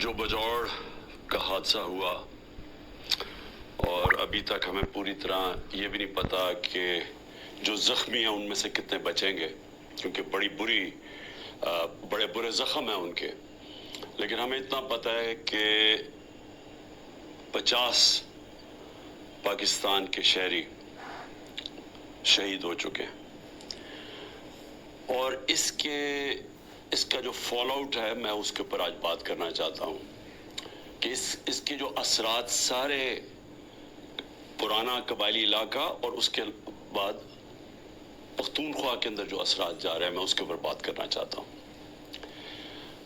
जो बजौड़ का हादसा हुआ और अभी तक हमें पूरी तरह ये भी नहीं पता कि जो जख्मी हैं उनमें से कितने बचेंगे, क्योंकि बड़े बुरे जख्म हैं उनके। लेकिन हमें इतना पता है कि 50 पाकिस्तान के शहरी शहीद हो चुके हैं और इसका जो फॉल आउट है, मैं उसके ऊपर आज बात करना चाहता हूँ कि इसके जो असरात सारे पुराना कबायली इलाका और उसके बाद पख्तूनख्वा के अंदर जो असरात जा रहे हैं, मैं उसके ऊपर बात करना चाहता हूँ।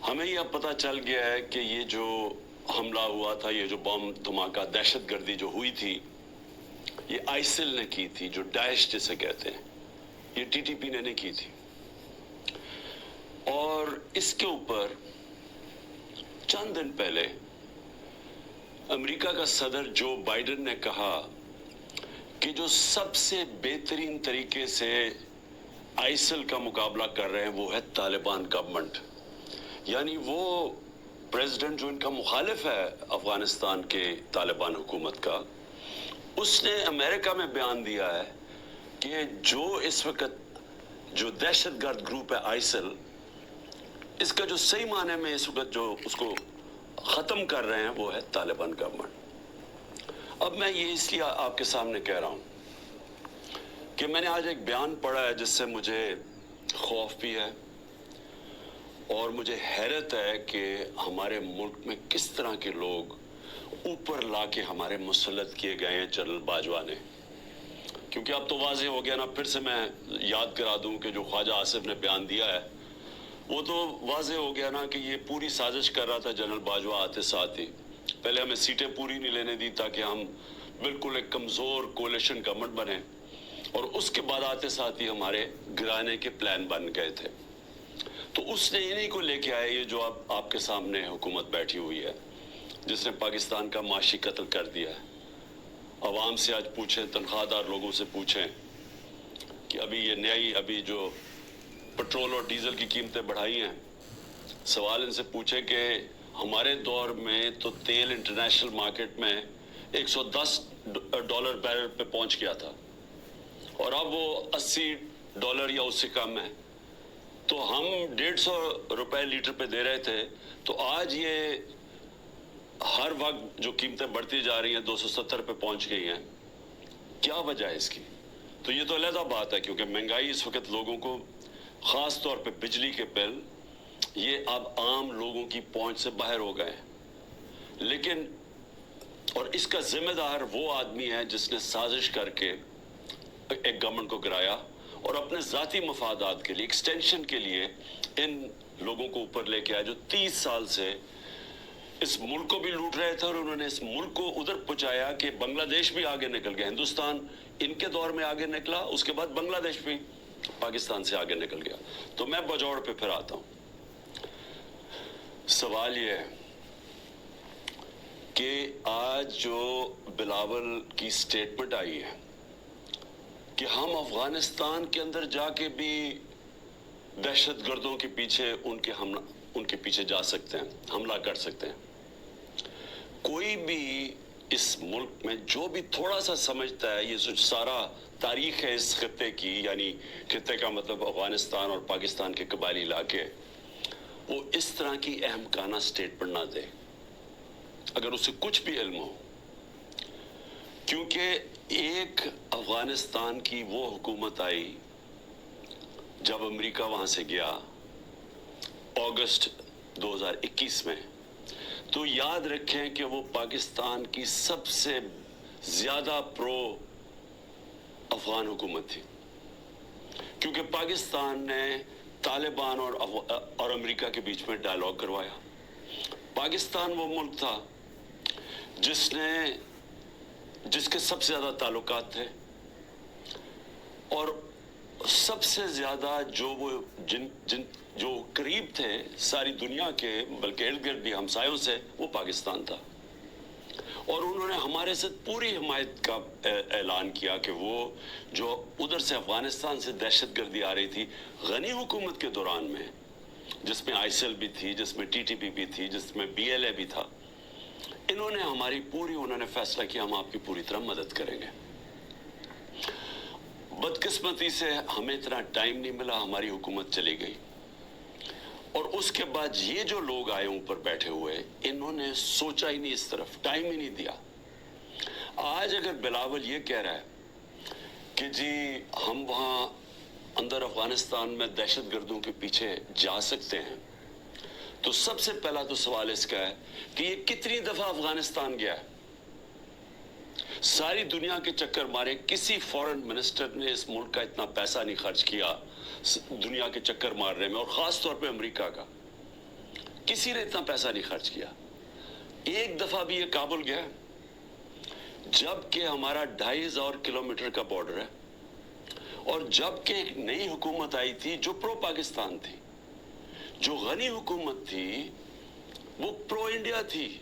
हमें यह पता चल गया है कि ये जो हमला हुआ था, ये जो बम धमाका, दहशतगर्दी जो हुई थी, ये आइसिल ने की थी, जो दाइश जिसे कहते हैं, ये टीटीपी ने नहीं की थी। और इसके ऊपर चंद दिन पहले अमेरिका का सदर जो बाइडेन ने कहा कि जो सबसे बेहतरीन तरीके से आइसिल का मुकाबला कर रहे हैं वो है तालिबान गवर्नमेंट। यानी वो प्रेसिडेंट जो इनका मुखालिफ है अफगानिस्तान के तालिबान हुकूमत का, उसने अमेरिका में बयान दिया है कि जो इस वक्त जो दहशतगर्द ग्रुप है आइसिल, इसका जो सही माने में इस वक्त जो उसको ख़त्म कर रहे हैं वो है तालिबान गवर्नमेंट। अब मैं ये इसलिए आपके सामने कह रहा हूँ कि मैंने आज एक बयान पढ़ा है जिससे मुझे खौफ भी है और मुझे हैरत है कि हमारे मुल्क में किस तरह के लोग ऊपर ला के हमारे मुसल्लत किए गए हैं जनरल बाजवा ने। क्योंकि अब तो वाज़ेह हो गया ना, फिर से मैं याद करा दूं कि जो ख्वाजा आसिफ ने बयान दिया है वो तो वाज़ेह हो गया ना कि ये पूरी साजिश कर रहा था जनरल बाजवा आते साथ ही। पहले हमें सीटें पूरी नहीं लेने दी ताकि हम बिल्कुल एक कमज़ोर कोalition गवर्नमेंट बने, और उसके बाद आते साथ ही हमारे गिराने के प्लान बन गए थे। तो उसने इन्हीं को लेके आए, ये जो आपके सामने हुकूमत बैठी हुई है जिसने पाकिस्तान का माशी कत्ल कर दिया है। अवाम से आज पूछें, तनख्वाहदार लोगों से पूछें कि अभी जो पेट्रोल और डीजल की कीमतें बढ़ाई हैं, सवाल इनसे पूछे कि हमारे दौर में तो तेल इंटरनेशनल मार्केट में $110 बैरल पे पहुंच गया था और अब वो $80 या उससे कम है। तो हम ₹150 लीटर पे दे रहे थे, तो आज ये हर वक्त जो कीमतें बढ़ती जा रही हैं 270 पे पहुंच गई हैं। क्या वजह है इसकी? तो ये तो अलग बात है, क्योंकि महंगाई इस वक्त लोगों को, ख़ास तौर पे बिजली के बिल, ये अब आम लोगों की पहुंच से बाहर हो गए हैं। लेकिन और इसका जिम्मेदार वो आदमी है जिसने साजिश करके एक गवर्नमेंट को गिराया और अपने ज़ाती मफादात के लिए, एक्सटेंशन के लिए इन लोगों को ऊपर लेके आया जो 30 साल से इस मुल्क को भी लूट रहे थे और उन्होंने इस मुल्क को उधर पहुंचाया कि बांग्लादेश भी आगे निकल गया। हिंदुस्तान इनके दौर में आगे निकला, उसके बाद बांग्लादेश भी पाकिस्तान से आगे निकल गया। तो मैं बजौड़ पे फिर आता हूं। सवाल ये है कि आज जो बिलावल की स्टेटमेंट आई है कि हम अफगानिस्तान के अंदर जाके भी दहशतगर्दों के पीछे उनके पीछे जा सकते हैं, हमला कर सकते हैं। कोई भी इस मुल्क में जो भी थोड़ा सा समझता है, ये जो सारा तारीख है इस खित्ते की, यानी खित्ते का मतलब अफगानिस्तान और पाकिस्तान के कबायली इलाके, वो इस तरह की अहमकाना स्टेटमेंट ना दे अगर उसे कुछ भी इल्म हो। क्योंकि एक अफगानिस्तान की वो हुकूमत आई जब अमेरिका वहां से गया अगस्त 2021 में, तो याद रखें कि वो पाकिस्तान की सबसे ज्यादा प्रो अफगान हुकूमत थी, क्योंकि पाकिस्तान ने तालिबान और अमेरिका के बीच में डायलॉग करवाया। पाकिस्तान वो मुल्क था जिसके सबसे ज्यादा ताल्लुकात थे और सबसे ज्यादा जो करीब थे सारी दुनिया के, बल्कि इर्द गिर्द भी हमसायों से, वो पाकिस्तान था। और उन्होंने हमारे से पूरी हिमायत का ऐलान किया कि वो जो उधर से अफगानिस्तान से दहशतगर्दी आ रही थी, गनी हुकूमत के दौरान में जिसमें आईएसएल भी थी, जिसमें टीटीपी भी थी, जिसमें बीएलए भी था, इन्होंने हमारी पूरी उन्होंने फैसला किया हम आपकी पूरी तरह मदद करेंगे। बदकिस्मती से हमें इतना टाइम नहीं मिला, हमारी हुकूमत चली गई और उसके बाद ये जो लोग आए ऊपर बैठे हुए, इन्होंने सोचा ही नहीं, इस तरफ टाइम ही नहीं दिया। आज अगर बिलावल ये कह रहा है कि जी हम वहां अंदर अफगानिस्तान में दहशतगर्दों के पीछे जा सकते हैं, तो सबसे पहला तो सवाल इसका है कि ये कितनी दफा अफगानिस्तान गया है। सारी दुनिया के चक्कर मारे, किसी फॉरेन मिनिस्टर ने इस मुल्क का इतना पैसा नहीं खर्च किया दुनिया के चक्कर मारने में, और खास तौर पे अमेरिका का किसी ने इतना पैसा नहीं खर्च किया। एक दफा भी ये काबुल गया, जबकि हमारा 2500 किलोमीटर का बॉर्डर है, और जबकि एक नई हुकूमत आई थी जो प्रो पाकिस्तान थी, जो गनी हुकूमत थी वो प्रो इंडिया थी।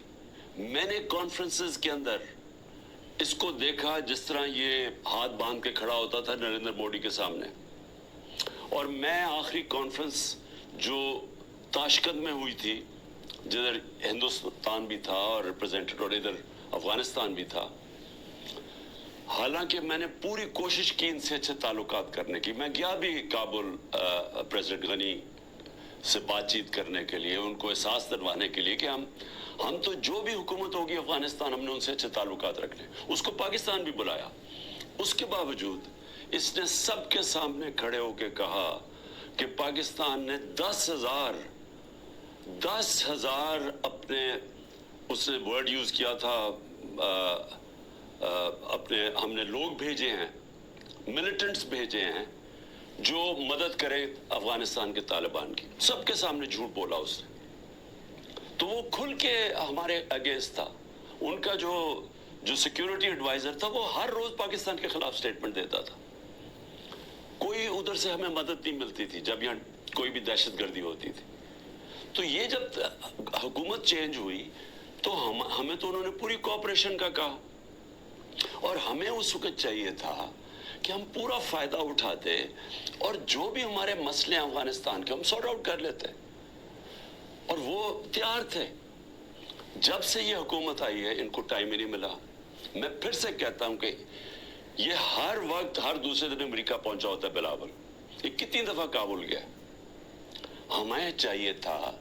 मैंने कॉन्फ्रेंसेस के अंदर इसको देखा, जिस तरह ये हाथ बांध के खड़ा होता था नरेंद्र मोदी के सामने। और मैं आखिरी कॉन्फ्रेंस जो ताशकंद में हुई थी, जिधर हिंदुस्तान भी था और रिप्रेजेंटेड, और इधर अफगानिस्तान भी था, हालांकि मैंने पूरी कोशिश की इनसे अच्छे ताल्लुकात करने की। मैं गया भी काबुल प्रेसिडेंट गनी से बातचीत करने के लिए, उनको एहसास दिलवाने के लिए कि हम तो जो भी हुकूमत होगी अफगानिस्तान, हमने उनसे अच्छे ताल्लुकात रखने। उसको पाकिस्तान भी बुलाया, उसके बावजूद इसने सबके सामने खड़े होकर कहा कि पाकिस्तान ने 10,000 अपने, उसने वर्ड यूज किया था, अपने हमने लोग भेजे हैं, मिलिटेंट्स भेजे हैं जो मदद करें अफगानिस्तान के तालिबान की। सबके सामने झूठ बोला उसने, तो वो खुल के हमारे अगेंस्ट था। उनका जो सिक्योरिटी एडवाइजर था वो हर रोज पाकिस्तान के खिलाफ स्टेटमेंट देता था। कोई उधर से हमें मदद नहीं मिलती थी जब यहाँ कोई भी दहशतगर्दी होती थी। तो ये जब हुकूमत चेंज हुई तो हमें तो उन्होंने पूरी कोऑपरेशन का कहा, और हमें उस वक्त चाहिए था कि हम पूरा फायदा उठाते और जो भी हमारे मसले अफगानिस्तान के हम सॉर्ट आउट कर लेते, और वो तैयार थे। जब से ये हुकूमत आई है इनको टाइम ही नहीं मिला। मैं फिर से कहता हूं कि ये हर वक्त हर दूसरे दिन अमेरिका पहुंचा होता है बिलावल। ये कितनी दफा काबुल गया। हमें चाहिए था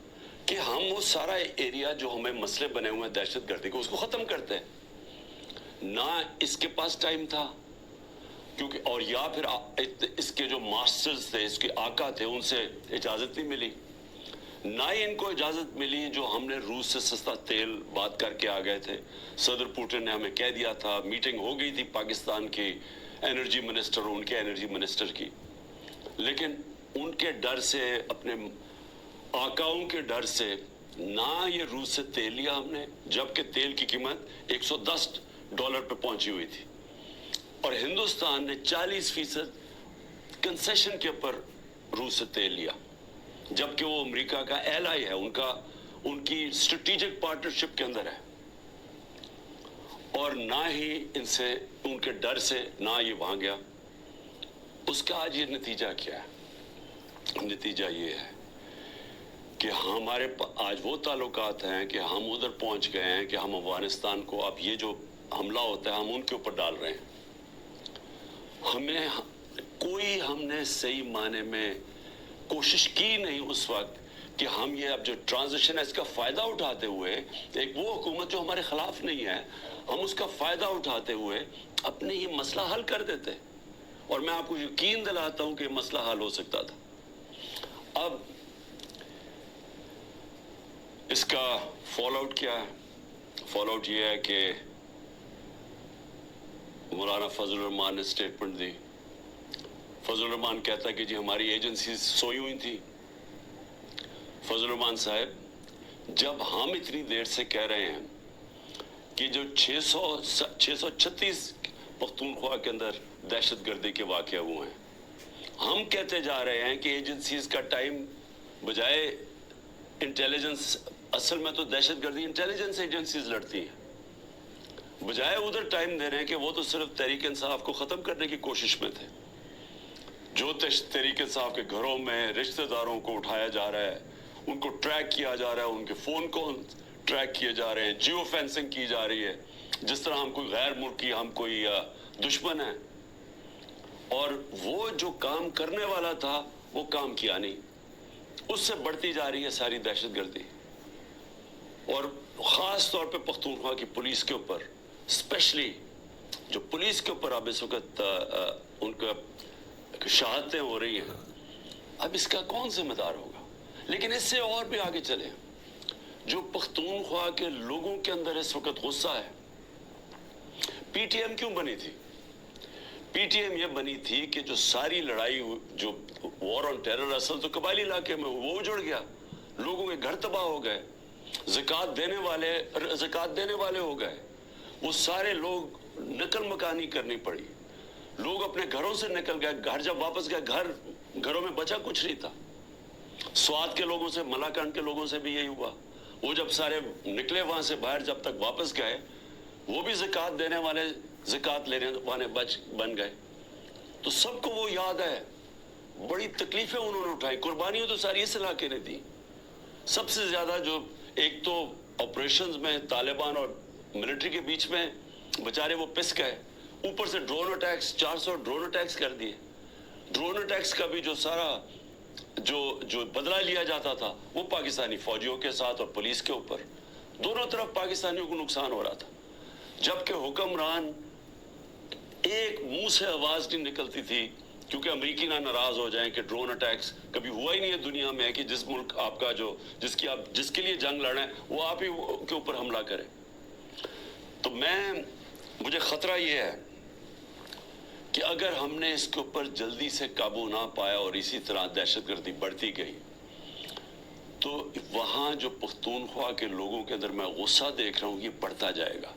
कि हम वो सारा एरिया जो हमें मसले बने हुए हैं दहशतगर्दी को, उसको खत्म करते। ना इसके पास टाइम था, क्योंकि और या फिर इसके जो मास्टर्स थे, इसके आका थे, उनसे इजाजत नहीं मिली। ना ही इनको इजाजत मिली जो हमने रूस से सस्ता तेल बात करके आ गए थे। सदर पुतिन ने हमें कह दिया था, मीटिंग हो गई थी पाकिस्तान की एनर्जी मिनिस्टर और उनके एनर्जी मिनिस्टर की, लेकिन उनके डर से, अपने आकाओं के डर से ना ये रूस से तेल लिया हमने, जबकि तेल की कीमत $110 पे पहुंची हुई थी, और हिंदुस्तान ने 40% कंसेशन के ऊपर रूस से तेल लिया, जबकि वो अमेरिका का एलाई है, उनकी स्ट्रेटेजिक पार्टनरशिप के अंदर है। और ना ही इनसे, उनके डर से ना ये वहां गया। उसका आज ये नतीजा क्या है? नतीजा ये है कि हमारे आज वो ताल्लुकात हैं कि हम उधर पहुंच गए हैं कि हम अफगानिस्तान को, अब ये जो हमला होता है हम उनके ऊपर डाल रहे हैं। हमने सही माने में कोशिश की नहीं उस वक्त कि हम ये अब जो ट्रांजिशन है इसका फायदा उठाते हुए, एक वो हुकूमत जो हमारे खिलाफ नहीं है, हम उसका फायदा उठाते हुए अपने ये मसला हल कर देते। और मैं आपको यकीन दिलाता हूं कि मसला हल हो सकता था। अब इसका फॉल आउट क्या है? फॉल आउट ये है कि मौलाना फजल रहमान ने स्टेटमेंट दी। फजल रहमान कहता है कि जी हमारी एजेंसी सोई हुई थी। फजल रहमान साहब, जब हम इतनी देर से कह रहे हैं कि जो 636 पख्तूनख्वा के अंदर दहशतगर्दी के वाक़े हुए हैं, हम कहते जा रहे हैं कि एजेंसीज का टाइम, बजाय इंटेलिजेंस, असल में तो दहशतगर्दी इंटेलिजेंस एजेंसीज लड़ती हैं, बजाय उधर टाइम दे रहे हैं कि वो तो सिर्फ तहरीक इंसाफ को ख़त्म करने की कोशिश में थे। जो तहरीक इंसाफ के घरों में रिश्तेदारों को उठाया जा रहा है, ان کو ٹریک کیا جا رہا ہے, ان کے فون کو ٹریک کیے جا رہے ہیں, جیو فینسنگ کی جا رہی ہے, جس طرح ہم کوئی غیر ملکی, ہم کوئی دشمن ہیں. اور وہ جو کام کرنے والا تھا وہ کام کیا نہیں. اس سے بڑھتی جا رہی ہے ساری دہشت گردی, اور خاص طور پہ پختونخوا کی پولیس کے اوپر, اسپیشلی جو پولیس کے اوپر اب اس وقت ان کا شہادتیں ہو رہی ہیں. اب اس کا کون ذمہ دار ہوگا؟ لیکن اس سے اور بھی آگے چلیں, جو پختونخوا کے لوگوں کے اندر اس وقت غصہ ہے. پی ٹی ایم کیوں بنی تھی؟ پی ٹی ایم یہ بنی تھی کہ جو ساری لڑائی, جو وار آن ٹیرر اصل تو قبائلی علاقے میں, وہ اجڑ گیا, لوگوں کے گھر تباہ ہو گئے, زکوٰۃ دینے والے ہو گئے, وہ سارے لوگ نقل مکانی کرنی پڑی, لوگ اپنے گھروں سے نکل گئے, گھر جب واپس گئے گھروں میں بچا کچھ نہیں تھا. سوات کے لوگوں سے, ملاکنڈ کے لوگوں سے بھی یہی ہوا. وہ جب سارے نکلے وہاں سے باہر, جب تک واپس گئے وہ بھی زکوٰۃ دینے والے, زکوٰۃ لینے والے بن گئے. تو سب کو وہ یاد ہے, بڑی تکلیفیں انہوں نے اٹھائی, قربانیاں تو ساری اس علاقے نے دی. سب سے زیادہ جو ایک تو آپریشنز میں طالبان اور ملٹری کے بیچ میں بچارے وہ پس گئے, اوپر سے ڈرون اٹیکس, 400 ڈرون اٹیکس کر دیے. ڈرون اٹیکس کا بھی جو سارا جو بدلہ لیا جاتا تھا وہ پاکستانی فوجیوں کے ساتھ اور پولیس کے اوپر, دونوں طرف پاکستانیوں کو نقصان ہو رہا تھا. جبکہ حکمران ایک منہ سے آواز نہیں نکلتی تھی, کیونکہ امریکی نہ ناراض ہو جائیں کہ ڈرون اٹیکس کبھی ہوا ہی نہیں ہے دنیا میں کہ جس ملک آپ کا جس کے لیے جنگ لڑیں وہ آپ ہی کے اوپر حملہ کرے. تو مجھے خطرہ یہ ہے کہ اگر ہم نے اس کے اوپر جلدی سے قابو نہ پایا اور اسی طرح دہشت گردی بڑھتی گئی, تو وہاں جو پختونخوا کے لوگوں کے اندر میں غصہ دیکھ رہا ہوں یہ بڑھتا جائے گا.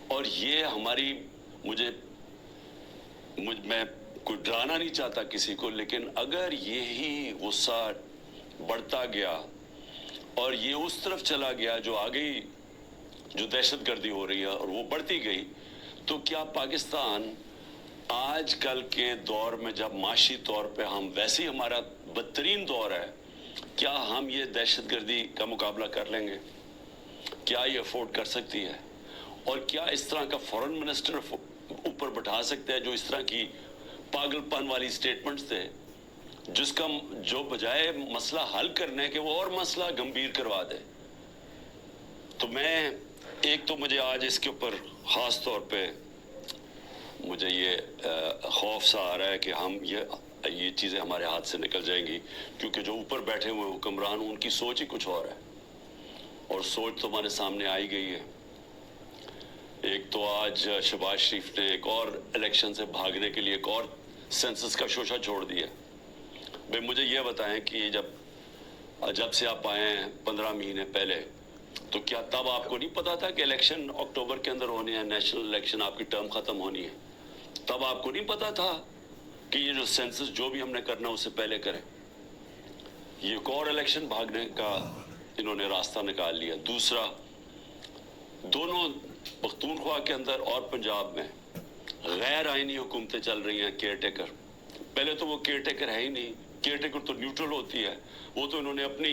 اور یہ ہماری, میں کوئی ڈرانا نہیں چاہتا کسی کو, لیکن اگر یہی غصہ بڑھتا گیا اور یہ اس طرف چلا گیا جو آگے جو دہشت گردی ہو رہی ہے اور وہ بڑھتی گئی, تو کیا پاکستان آج کل کے دور میں جب معاشی طور پہ ہم ویسے ہی ہمارا بدترین دور ہے, کیا ہم یہ دہشت گردی کا مقابلہ کر لیں گے؟ کیا یہ افورڈ کر سکتی ہے؟ اور کیا اس طرح کا فورن منسٹر اوپر بٹھا سکتے ہیں جو اس طرح کی پاگل پن والی سٹیٹمنٹس تھے, جو بجائے مسئلہ حل کرنے کے وہ اور مسئلہ گمبھیر کروا دے؟ تو مجھے آج اس کے اوپر خاص طور پہ مجھے یہ خوف سا آ رہا ہے کہ یہ چیزیں ہمارے ہاتھ سے نکل جائیں گی, کیونکہ جو اوپر بیٹھے ہوئے حکمران ان کی سوچ ہی کچھ اور ہے, اور سوچ تو ہمارے سامنے آئی گئی ہے. ایک تو آج شہباز شریف نے ایک اور الیکشن سے بھاگنے کے لیے ایک اور سینسس کا شوشہ چھوڑ دیا. بھئی مجھے یہ بتائیں کہ جب سے آپ آئے ہیں 15 مہینے پہلے, تو کیا تب آپ کو نہیں پتا تھا کہ الیکشن اکتوبر کے اندر ہونے ہیں, نیشنل الیکشن, آپ کی ٹرم ختم ہونی ہے؟ تب آپ کو نہیں پتا تھا کہ یہ جو سینسس جو بھی ہم نے کرنا اس سے پہلے کریں؟ یہ ایک اور الیکشن بھاگنے کا انہوں نے راستہ نکال لیا. دوسرا, دونوں پختونخوا کے اندر اور پنجاب میں غیر آئینی حکومتیں چل رہی ہیں, کیئر ٹیکر. پہلے تو وہ کیئر ٹیکر ہے ہی نہیں, کیئر ٹیکر تو نیوٹرل ہوتی ہے, وہ تو انہوں نے اپنی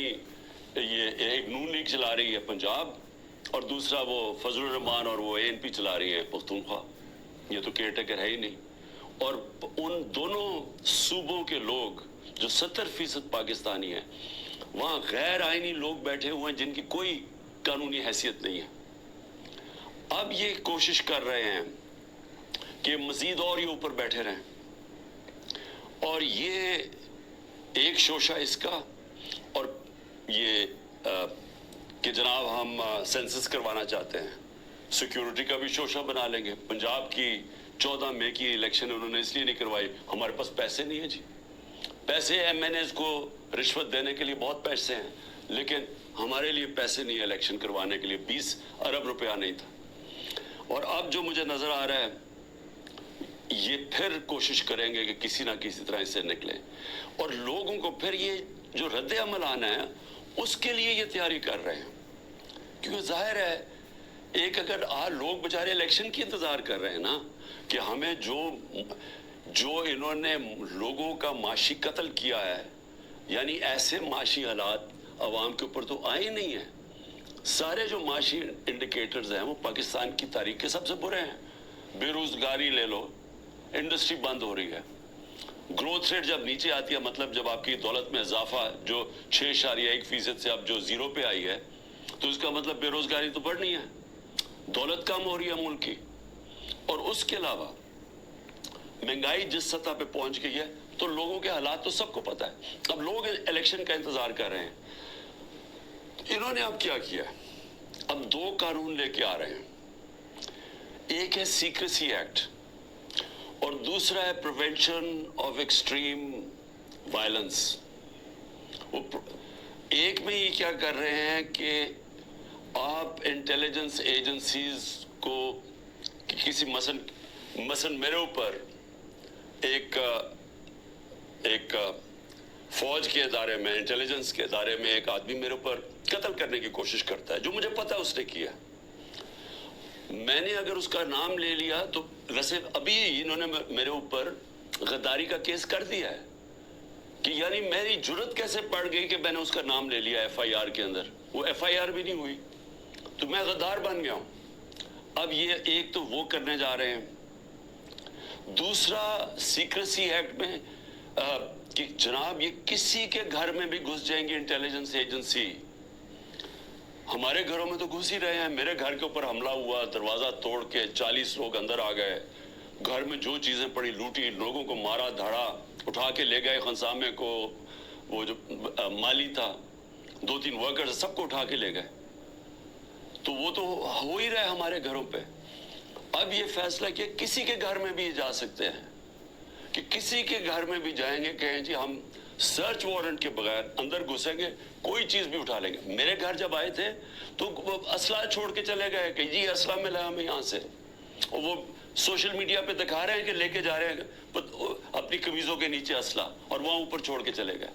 یہ ایک نون لیگ چلا رہی ہے پنجاب, اور دوسرا وہ فضل الرحمان اور وہ ANP چلا رہی ہے پختونخوا. یہ تو کیئر ٹیکر ہے ہی نہیں. اور ان دونوں صوبوں کے لوگ جو 70% پاکستانی ہیں, وہاں غیر آئینی لوگ بیٹھے ہوئے ہیں جن کی کوئی قانونی حیثیت نہیں ہے. اب یہ کوشش کر رہے ہیں کہ مزید اور یہ اوپر بیٹھے رہیں, اور یہ ایک شوشہ اس کا, اور یہ کہ جناب ہم سینسس کروانا چاہتے ہیں, سیکیورٹی کا بھی شوشہ بنا لیں گے. پنجاب کی 14 مئی کی الیکشن انہوں نے اس لیے نہیں کروائی, ہمارے پاس پیسے نہیں ہیں جی. پیسے MNAs کو رشوت دینے کے لیے بہت پیسے ہیں, لیکن ہمارے لیے پیسے نہیں ہیں الیکشن کروانے کے لیے, 20 ارب روپیہ نہیں تھا. اور اب جو مجھے نظر آ رہا ہے, یہ پھر کوشش کریں گے کہ کسی نہ کسی طرح اس سے نکلیں, اور لوگوں کو پھر یہ جو رد عمل آنا ہے اس کے لیے یہ تیاری کر رہے ہیں. کیونکہ ظاہر ہے ایک اگر لوگ بچارے الیکشن کی انتظار کر رہے ہیں نا, کہ ہمیں جو انہوں نے لوگوں کا معاشی قتل کیا ہے, یعنی ایسے معاشی حالات عوام کے اوپر تو آئے ہی نہیں ہیں. سارے جو معاشی انڈیکیٹرز ہیں وہ پاکستان کی تاریخ کے سب سے برے ہیں. بے روزگاری لے لو, انڈسٹری بند ہو رہی ہے. گروتھ ریٹ جب نیچے آتی ہے, مطلب جب آپ کی دولت میں اضافہ جو 6.1% سے اب جو 0 پہ آئی ہے, تو اس کا مطلب بے روزگاری تو بڑھنی ہے, دولت کم ہو رہی ہے ملک کی. اور اس کے علاوہ مہنگائی جس سطح پہ پہنچ گئی ہے تو لوگوں کے حالات تو سب کو پتا ہے. اب لوگ الیکشن کا انتظار کر رہے ہیں. انہوں نے اب کیا کیا, اب 2 قانون لے کے آ رہے ہیں. ایک ہے سیکریسی ایکٹ اور دوسرا ہے پریونشن آف ایکسٹریم وائلنس. ایک میں یہ کیا کر رہے ہیں کہ آپ انٹیلیجنس ایجنسیز کو کسی مثلا میرے اوپر ایک فوج کے ادارے میں, انٹیلیجنس کے ادارے میں ایک آدمی میرے اوپر قتل کرنے کی کوشش کرتا ہے, جو مجھے پتا اس نے کیا. میں نے اگر اس کا نام لے لیا تو ویسے ابھی انہوں نے میرے اوپر غداری کا کیس کر دیا ہے کہ یعنی میری جرت کیسے پڑ گئی کہ میں نے اس کا نام لے لیا FIR کے اندر. وہ FIR بھی نہیں ہوئی تو میں غدار بن گیا ہوں. اب یہ ایک تو وہ کرنے جا رہے ہیں. دوسرا سیکریسی ایکٹ میں کہ جناب یہ کسی کے گھر میں بھی گھس جائیں گے انٹیلیجنس ایجنسی. ہمارے گھروں میں تو گھس ہی رہے ہیں. میرے گھر کے اوپر حملہ ہوا, دروازہ توڑ کے 40 لوگ اندر آ گئے, گھر میں جو چیزیں پڑی لوٹی, لوگوں کو مارا دھاڑا, اٹھا کے لے گئے خنسامے کو, وہ جو مالی تھا 2-3 ورکر سب کو اٹھا کے لے گئے. تو وہ تو ہو ہی رہا ہے ہمارے گھروں پہ. اب یہ فیصلہ کہ کسی کے گھر میں بھی جا سکتے ہیں, کہ کسی کے گھر میں بھی جائیں گے, کہیں جی ہم سرچ وارنٹ کے بغیر اندر گھسیں گے, کوئی چیز بھی اٹھا لیں گے. میرے گھر جب آئے تھے تو اسلحہ چھوڑ کے چلے گئے کہ جی اسلحہ ملا ہمیں یہاں سے, اور وہ سوشل میڈیا پہ دکھا رہے ہیں کہ لے کے جا رہے ہیں اپنی قمیضوں کے نیچے اسلحہ, اور وہاں اوپر چھوڑ کے چلے گئے.